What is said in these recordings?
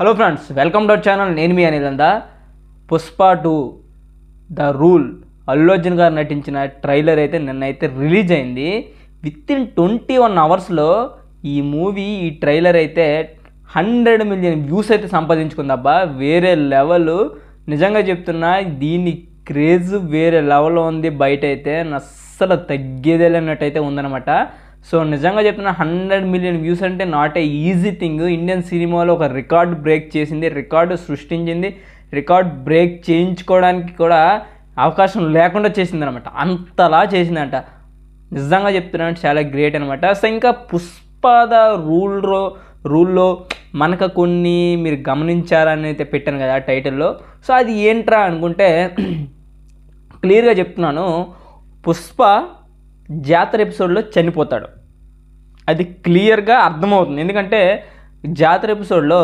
Hello friends, welcome to our channel. నేను మీ Anil. Pushpa 2 the rule Allu Arjun గారు నటించిన ట్రైలర్ అయితే నిన్నైతే రిలీజ్ అయింది. వితిన్ 21 అవర్స్లో ఈ ట్రైలర్ అయితే 100 మిలియన్ వ్యూస్ అయితే సంపాదించుకుందబ్బా. వేరే లెవెల్, నిజంగా చెప్తున్నా. దీని క్రేజ్ వేరే లెవెల్లో ఉంది. బయట అయితే అస్సలు తగ్గేదే లేనట్టయితే ఉందన్నమాట. సో నిజంగా చెప్తున్నా, 100 మిలియన్ వ్యూస్ అంటే not a easy thing. Indian సినిమాలో ఒక రికార్డ్ బ్రేక్ చేసింది, రికార్డు సృష్టించింది. రికార్డ్ బ్రేక్ చేయించుకోవడానికి కూడా అవకాశం లేకుండా చేసింది అనమాట. అంతలా చేసిందంట. నిజంగా చెప్తున్నాను, చాలా గ్రేట్ అనమాట. సో ఇంకా పుష్ప ద రూల్లో మనకు కొన్ని మీరు గమనించారని అయితే పెట్టాను కదా టైటిల్లో. సో అది ఏంట్రా అనుకుంటే క్లియర్గా చెప్తున్నాను. పుష్ప జాతర ఎపిసోడ్లో చనిపోతాడు. అది క్లియర్గా అర్థమవుతుంది. ఎందుకంటే జాతర ఎపిసోడ్లో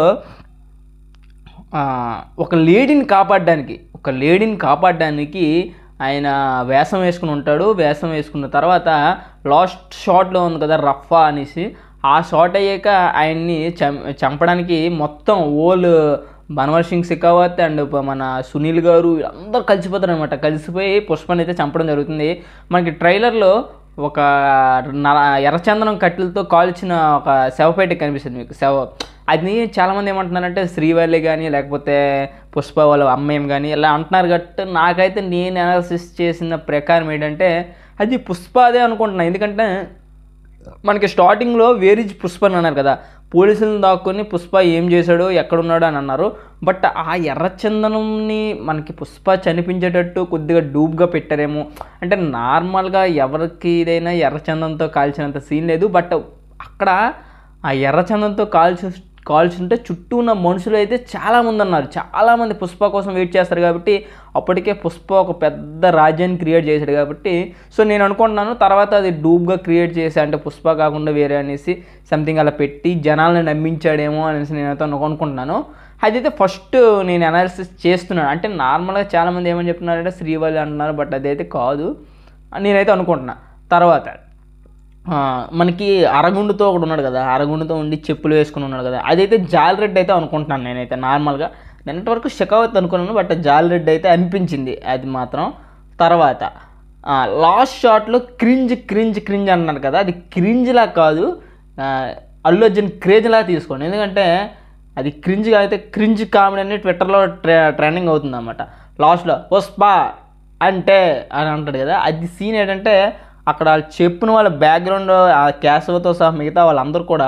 ఒక లేడీని కాపాడడానికి ఆయన వేషం వేసుకుని ఉంటాడు. వేషం వేసుకున్న తర్వాత లాస్ట్ షాట్లో ఉంది కదా రఫా అనేసి, ఆ షాట్ అయ్యాక ఆయన్ని చంపడానికి మొత్తం బన్వర్ సింగ్ షెకావత్ అండ్ మన సునీల్ గారు అందరూ కలిసిపోతారు అనమాట. కలిసిపోయి పుష్పని అయితే చంపడం జరుగుతుంది. మనకి ట్రైలర్లో ఒక ఎర్రచందనం కట్టెలతో కాల్చిన ఒక శవపేట కనిపిస్తుంది మీకు. అది చాలామంది ఏమంటున్నారంటే శ్రీవల్లి కానీ లేకపోతే పుష్ప వాళ్ళ అమ్మేం కానీ ఇలా అంటున్నారు. గట్టి నాకైతే నేను అనాలిసిస్ చేసిన ప్రకారం ఏంటంటే అది పుష్ప అదే అనుకుంటున్నాను. ఎందుకంటే మనకి స్టార్టింగ్లో వేర్ ఇస్ పుష్ప అని అన్నారు కదా, పోలీసులను దాక్కుని పుష్ప ఏం చేశాడు, ఎక్కడున్నాడు అని అన్నారు. బట్ ఆ ఎర్రచందనంని మనకి పుష్ప చనిపించేటట్టు కొద్దిగా డూబ్గా పెట్టారేమో. అంటే నార్మల్గా ఎవరికి ఇదైనా ఎర్రచందనంతో కాల్చినంత సీన్ లేదు. బట్ అక్కడ ఆ ఎర్రచందనంతో కాల్చుంటే చుట్టూ ఉన్న మనుషులు అయితే చాలామంది ఉన్నారు. చాలామంది పుష్ప కోసం వెయిట్ చేస్తారు. కాబట్టి అప్పటికే పుష్ప ఒక పెద్ద రాజ్యాన్ని క్రియేట్ చేశాడు కాబట్టి. సో నేను అనుకుంటున్నాను తర్వాత అది డూబ్గా క్రియేట్ చేసి, అంటే పుష్ప కాకుండా వేరే అనేసి సంథింగ్ అలా పెట్టి జనాలను నమ్మించాడేమో అనేసి నేనైతే అనుకుంటున్నాను. అదైతే ఫస్ట్ నేను అనాలిసిస్ చేస్తున్నాను. అంటే నార్మల్గా చాలామంది ఏమని చెప్తున్నారంటే శ్రీవల్లి అంటున్నారు. బట్ అదైతే కాదు నేనైతే అనుకుంటున్నా. తర్వాత మనకి అరగుండుతో ఒకడు ఉన్నాడు కదా, అరగుండుతో ఉండి చెప్పులు వేసుకుని ఉన్నాడు కదా, అదైతే జాలరెడ్డి అయితే అనుకుంటున్నాను నేనైతే. నార్మల్గా నిన్నటి వరకు షెకావత్ అనుకున్నాను, బట్ జాలరెడ్డి అయితే అనిపించింది అది మాత్రం. తర్వాత లాస్ట్ షాట్లో క్రింజ్ అన్నారు కదా, అది క్రింజ్లా కాదు, అల్లు అర్జున్ క్రేజ్లా తీసుకోండి. ఎందుకంటే అది క్రింజ్గా అయితే క్రింజ్ కామెడీ అని ట్విట్టర్లో ట్రెండింగ్ అవుతుంది అన్నమాట. లాస్ట్లో పుష్ప అంటే అని అంటాడు కదా, అది సీన్ ఏంటంటే అక్కడ చెప్పిన వాళ్ళ బ్యాక్గ్రౌండ్ ఆ క్యాసవతో సహా మిగతా వాళ్ళందరూ కూడా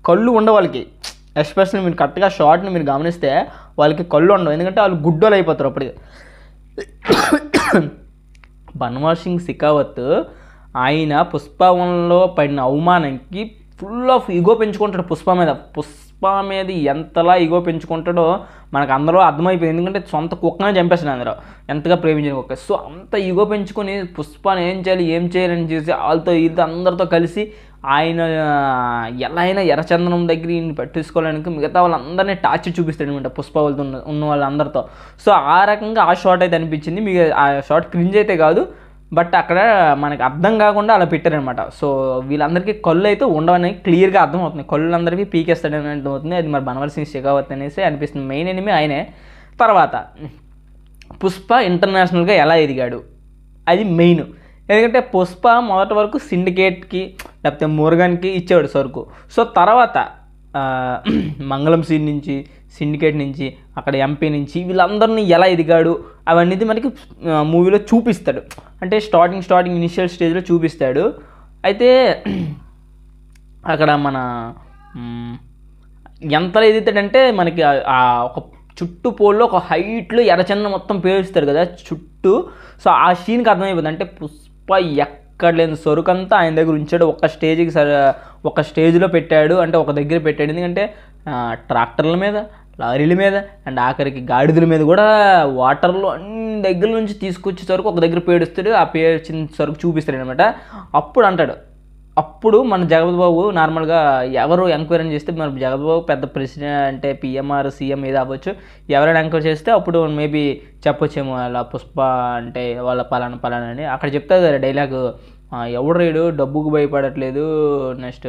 కళ్ళు ఉండవు వాళ్ళకి. ఎస్పెషల్లీ మీరు కరెక్ట్గా షార్ట్ని మీరు గమనిస్తే వాళ్ళకి కళ్ళు ఉండవు. ఎందుకంటే వాళ్ళు గుడ్డోలు అయిపోతారు అప్పటికి. బన్వర్ సింగ్ షెకావత్ ఆయన పుష్పంలో పడిన అవమానానికి ఫుల్ ఆఫ్ ఈగో పెంచుకుంటాడు పుష్ప మీద ఎంతలా ఈగో పెంచుకుంటాడో మనకు అందరూ అర్థమైపోయింది. ఎందుకంటే సొంత కుక్కనే చంపేస్తాడు అందరూ, ఎంతగా ప్రేమించిన కుక్క. సో అంత ఈగో పెంచుకొని పుష్పని ఏం చేయాలని చూసి వాళ్ళతో అందరితో కలిసి ఆయన ఎలా అయినా ఎర్రచందనం దగ్గర ఈయన పట్టించుకోవడానికి మిగతా వాళ్ళందరినీ టార్చర్ చూపిస్తాడు అనమాట పుష్ప వాళ్ళతో ఉన్న వాళ్ళందరితో. సో ఆ రకంగా ఆ షాట్ అయితే అనిపించింది. మీకు ఆ షాట్ క్రింజ్ అయితే కాదు, బట్ అక్కడ మనకి అర్థం కాకుండా అలా పెట్టారనమాట. సో వీళ్ళందరికీ కళ్ళు అయితే ఉండవని క్లియర్గా అర్థమవుతుంది. కళ్ళందరికీ పీకేస్తాడని అర్థమవుతుంది. అది మరి బన్వర్ సింగ్ షెకావత్ అనేసి అనిపిస్తుంది. మెయిన్ ఎనిమి ఆయనే. తర్వాత పుష్ప ఇంటర్నేషనల్గా ఎలా ఎదిగాడు అది మెయిన్. ఎందుకంటే పుష్ప మొదటి వరకు సిండికేట్కి లేకపోతే మురుగన్కి ఇచ్చేవాడు సరుకు. సో తర్వాత మంగళం సీన్ నుంచి, సిండికేట్ నుంచి, అక్కడ ఎంపీ నుంచి వీళ్ళందరినీ ఎలా ఎదిగాడు అవన్నీ మనకి మూవీలో చూపిస్తాడు. అంటే స్టార్టింగ్ ఇనిషియల్ స్టేజ్లో చూపిస్తాడు. అయితే అక్కడ మన ఎంతలో ఎదుగుతాడంటే మనకి ఒక చుట్టూ పోల్లో ఒక హైట్లో ఎర్రచందనం మొత్తం పేరుస్తాడు కదా చుట్టూ. సో ఆ సీన్కి అర్థమైపోతుంది. అంటే పుష్ప ఎక్కడ లేని సరుకంతా ఆయన దగ్గర ఉంచాడు. ఒక స్టేజ్లో పెట్టాడు, అంటే ఒక దగ్గర పెట్టాడు. ఎందుకంటే ట్రాక్టర్ల మీద, లారీల మీద అండ్ ఆఖరికి గాడిదల మీద కూడా వాటర్లో అన్ని దగ్గర నుంచి తీసుకొచ్చే సరుకు ఒక దగ్గర పేడుస్తాడు. ఆ పేర్చిన సరుకు చూపిస్తాడు అనమాట. అప్పుడు మన జగపతి బాబు నార్మల్గా ఎవరు ఎంక్వైరీ చేస్తే మన జగపతి బాబు పెద్ద ప్రెసిడెంట్ అంటే పిఎంఆర్ సీఎం ఏది అవ్వచ్చు, ఎవరైనా ఎంక్వైరీ చేస్తే అప్పుడు మేబీ చెప్పొచ్చేమో అలా పుష్ప అంటే వాళ్ళ పలానా అని అక్కడ చెప్తారు కదా డైలాగ్, ఎవడు రైడు డబ్బుకు భయపడట్లేదు, నెక్స్ట్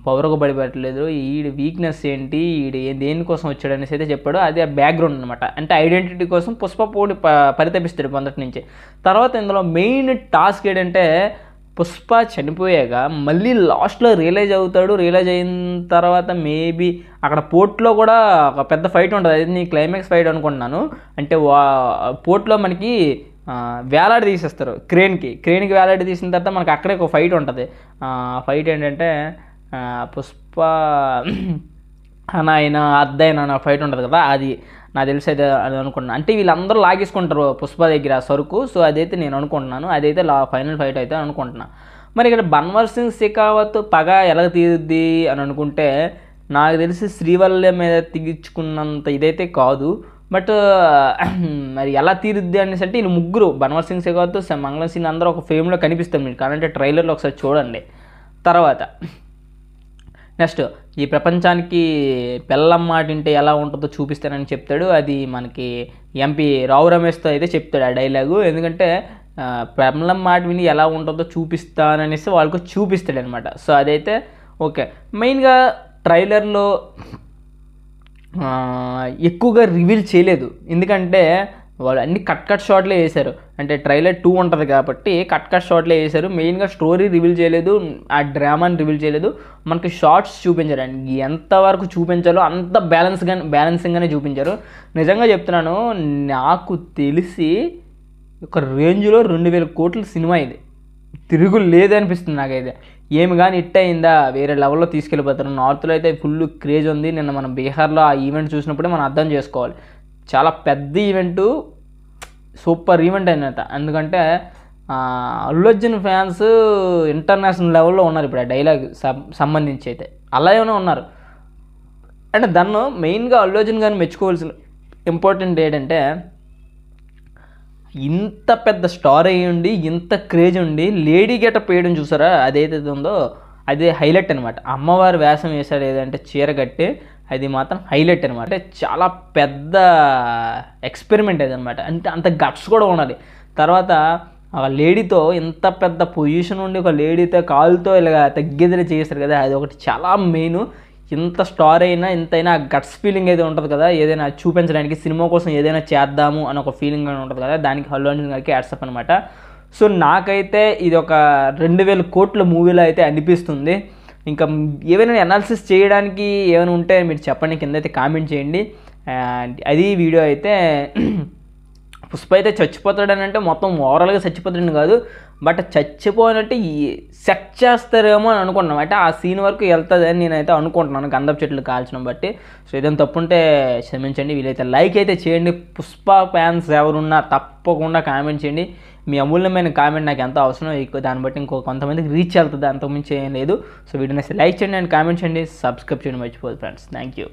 పవర్కు భయపడట్లేదు, ఈడి వీక్నెస్ ఏంటి, ఈడు దేనికోసం వచ్చాడు అనేసి అయితే చెప్పాడు. అది ఆ బ్యాక్గ్రౌండ్ అనమాట. అంటే ఐడెంటిటీ కోసం పుష్ప పోటీ పరితపిస్తాడు మొదటి నుంచి. తర్వాత ఇందులో మెయిన్ టాస్క్ ఏంటంటే పుష్ప చనిపోయాక మళ్ళీ లాస్ట్లో రియలైజ్ అవుతాడు. రియలైజ్ అయిన తర్వాత మేబీ అక్కడ పోర్ట్లో కూడా ఒక పెద్ద ఫైట్ ఉంటుంది. అది నేను క్లైమాక్స్ ఫైట్ అనుకుంటున్నాను. అంటే పోర్ట్లో మనకి వేలాడి తీసేస్తారు క్రేన్కి వేలాడి తీసిన తర్వాత మనకి అక్కడే ఒక ఫైట్ ఉంటుంది. ఫైట్ ఏంటంటే పుష్ప ఆయన అద్దయిన ఫైట్ ఉంటుంది కదా, అది నాకు తెలిసి అయితే అది అనుకుంటున్నాను. అంటే వీళ్ళందరూ లాగేసుకుంటారు పుష్ప దగ్గర సరుకు. సో అదైతే నేను అనుకుంటున్నాను, అదైతే ఫైనల్ ఫైట్ అయితే అనుకుంటున్నాను. మరి ఇక్కడ బన్వర్ సింగ్ షెకావత్ పగ ఎలా తీరుద్ది అని అనుకుంటే నాకు తెలిసి శ్రీవల్లి మీద తీర్చుకున్నంత ఇదైతే కాదు. బట్ మరి ఎలా తీరుద్ది అనేసి అంటే వీళ్ళు ముగ్గురు బన్వర్ సింగ్ షెకావత్, మంగళం సింగ్ అందరూ ఒక ఫ్రేమ్లో కనిపిస్తారు మీకు. కానంటే ట్రైలర్లో ఒకసారి చూడండి. తర్వాత నెక్స్ట్ ఈ ప్రపంచానికి బెల్లం మాట వింటే ఎలా ఉంటుందో చూపిస్తానని చెప్తాడు. అది మనకి ఎంపీ రావు రమేష్తో అయితే చెప్తాడు ఆ డైలాగు. ఎందుకంటే బెల్లం మాట విని ఎలా ఉంటుందో చూపిస్తాననేసి వాళ్ళకు చూపిస్తాడు అనమాట. సో అదైతే ఓకే. మెయిన్గా ట్రైలర్లో ఎక్కువగా రివీల్ చేయలేదు, ఎందుకంటే వాళ్ళు అన్ని కట్ షాట్లే వేశారు. అంటే ట్రైలర్ 2 ఉంటుంది కాబట్టి కట్ షాట్లే వేశారు. మెయిన్గా స్టోరీ రివీల్ చేయలేదు, ఆ డ్రామాని రివీల్ చేయలేదు. మనకి షార్ట్స్ చూపించారు అండి, ఎంతవరకు చూపించాలో అంత బ్యాలెన్సింగ్గానే చూపించారు. నిజంగా చెప్తున్నాను, నాకు తెలిసి ఒక రేంజ్లో 2000 కోట్ల సినిమా ఇది, తిరుగు లేదనిపిస్తుంది నాకైతే. ఏమి కానీ హిట్ అయిందా వేరే లెవెల్లో తీసుకెళ్ళిపోతారు. నార్త్లో అయితే ఫుల్ క్రేజ్ ఉంది. నిన్న మనం బీహార్లో ఆ ఈవెంట్ చూసినప్పుడే మనం అర్థం చేసుకోవాలి, చాలా పెద్ద ఈవెంటు, సూపర్ ఈవెంట్ అయినంత. ఎందుకంటే అల్లు అర్జున్ ఫ్యాన్స్ ఇంటర్నేషనల్ లెవెల్లో ఉన్నారు ఇప్పుడు ఆ డైలాగ్ సంబంధించి అయితే, అలాగే ఉన్నారు. అంటే దాన్ని మెయిన్గా అల్లు అర్జున్ గారిని మెచ్చుకోవాల్సిన ఇంపార్టెంట్ ఏంటంటే ఇంత పెద్ద స్టార్ అయ్యి ఉండి ఇంత క్రేజ్ ఉండి లేడీ గెటప్ వేయడం చూసారా, అదైతే ఉందో అదే హైలైట్ అనమాట. అమ్మవారి వేషం వేశాడు ఏదంటే చీర కట్టి, అది మాత్రం హైలైట్ అనమాట. చాలా పెద్ద ఎక్స్పెరిమెంట్ అది అనమాట. అంటే అంత గట్స్ కూడా ఉండాలి. తర్వాత ఒక లేడీతో ఇంత పెద్ద పొజిషన్ ఉండి ఒక లేడీతో కాలుతో ఇలా తగ్గేదిలే చేస్తారు కదా, అది ఒకటి చాలా మెయిన్. ఇంత స్టార్ అయినా ఇంతైనా గట్స్ ఫీలింగ్ అయితే ఉంటుంది కదా, ఏదైనా చూపించడానికి సినిమా కోసం ఏదైనా చేద్దాము అని ఒక ఫీలింగ్ అని ఉంటుంది కదా, దానికి అల్లు అర్జున్ గారికి యాడ్సప్ అనమాట. సో నాకైతే ఇది ఒక 2000 కోట్ల మూవీలో అయితే అనిపిస్తుంది. ఇంకా ఏమైనా అనాలిసిస్ చేయడానికి ఏమైనా ఉంటే మీరు చెప్పండి, కింద అయితే కామెంట్ చేయండి. అది వీడియో అయితే పుష్ప అయితే చచ్చిపోతాడని అంటే మొత్తం ఓవరాల్గా చచ్చిపోతాడని కాదు, బట్ చచ్చిపోయినట్టు సెట్ చేస్తారేమో అని అనుకుంటున్నాం. అంటే ఆ సీన్ వరకు వెళ్తుంది అని నేనైతే అనుకుంటున్నాను గంధపు చెట్లు కాల్చడం బట్టి. సో ఏదైనా తప్పుంటే క్షమించండి. వీలైతే లైక్ అయితే చేయండి. పుష్ప ఫ్యాన్స్ ఎవరున్నా తప్పకుండా కామెంట్ చేయండి. మీ అమూల్యమైన కామెంట్ నాకు ఎంత అవసరం, దాన్ని బట్టి కొంతమందికి రీచ్ వెళ్తుంది, అంతకుమించి ఏం లేదు. సో వీడియోని లైక్ చేయండి అండ్ కామెంట్ చేయండి, సబ్స్క్రైబ్ చేయండి మర్చిపోదు ఫ్రెండ్స్. Thank you.